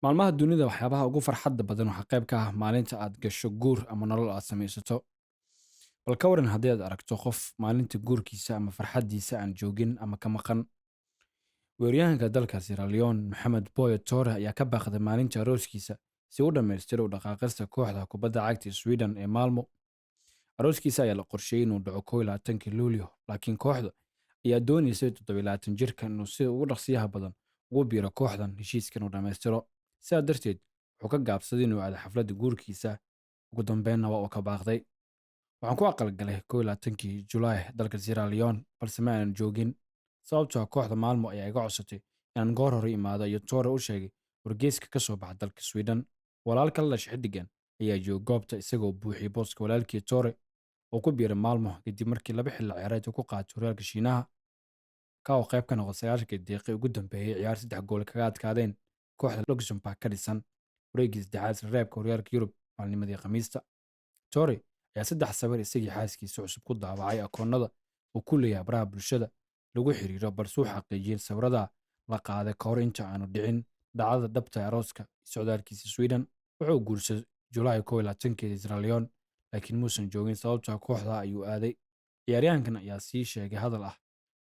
Maalmaha dunida waxyaabaha ugu farxadda badan waxaa qayb ka ah maalinta aad gasho guur ama nolol aad samaysato. Bal ka waran haddii aad aragto qof maalinta guurkiisa ama farxaddiisa aan joogin ama ka maqan. Weeryahanka dalka Sierra Leone Maxamed Boye Tore ayaa ka baaqday maalinta arooskiisa si uu u dhammaystiro u dhaqaaqista kooxda kubadda cagta Sweden ee Malmo. Arooskiisa ayaa la qorsheeyey inuu dhaco 21 Luulyo, laakiin kooxda ayaa dooneysay 27 jirkan inuu si ugu dhaqsiyaha badan ugu biiro kooxdan heshiiskan uu dhammaystiro. Sidaa darteed, wuxuu ka gaabsaday inuu aado xafladda guurkiisa, ugu dambeynna waa uu ka baaqday. Waxaan ku aqalgalay 21 Julaay dalka Sierra Leone, balse ma aanan joogin sababtoo ah kooxda Malmo ayaa iga codsatay inaan goor hore imaado iyo Tore u sheegay wargeyska ka soo baxa dalka Sweden. Walaalka la dhashay xiddigan ayaa joogay goobta isagoo buuxiyey booska walaalkii Tore oo ku biiray Malmo kadib markii laba xilli ciyaareed uu ku qaatay horyaalka Shiinaha, ka oo qayb ka noqday 90 daqiiqo ugu dambeeyay ciyaar 3 gool kaga adkaadeen kooxda Luxembourg ka dhisan wareeggii saddexaad isla reebka horyaalka Yurub maalnimadii Khamiista. Tore ayaa 3 sawir isagii xaaskiisa cusub ku daabacay akoonnada uu ku leeyahay baraha bulshada lagu xiriiro, balse uu xaqiijiyey in sawirada la qaaday ka hor inta aanu dhicin dhacdada dhabta ee arooska iyo socdaalkiisa Sweden. Wuxuu guursaday Julaay 21 Sierra Leone, laakiin muusan joogin sababtoo ah kooxda ayuu aaday. Ciyaaryahankan ayaa sii sheegay hadal ah: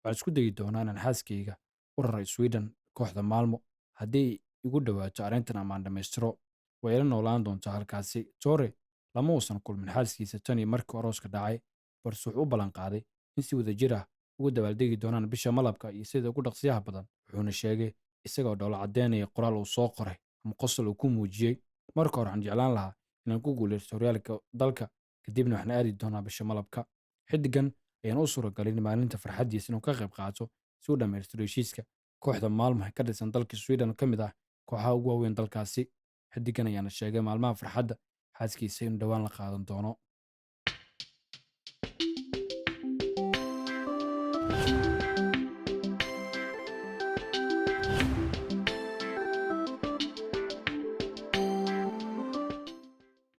"Waxaan isku dayi doonaa inaan xaaskayga u raro Sweden kooxda Malmo. Haddii ay igu dhawaato arrintan ama aan dhammaystiro, way ila noolaan doontaa halkaasi." Tore lama uusan kulmin xaaskiisa tan iyo markii arooska dhacay, balse wuxuu u ballan qaaday in si wadajir ah ugu dabaaldegi doonaan bisha malabka iyo sida ugu dhaqsiyaha badan. Wuxuuna sheegay isagoo dhoola caddeynaya qoraal uu soo qoray ama qosol uu ku muujiyey: "Marka hore waxaan jeclaan lahaa inaan ku guuleysto horyaalka dalka, kadibna waxaan aadi doonaa bisha malabka." Xiddigan ayaan u suuragelin maalinta farxaddiisa inuu ka qayb qaato si uu dhammaystiro heshiiska kooxda Malmo ee ka dhisan dalka Sweden oo ka mid ah kooxaha ugu waaweyn dalkaasi. Xiddigan ayaana sheegay maalmaha farxadda xaaskiisa inuu dhowaan la qaadan doono.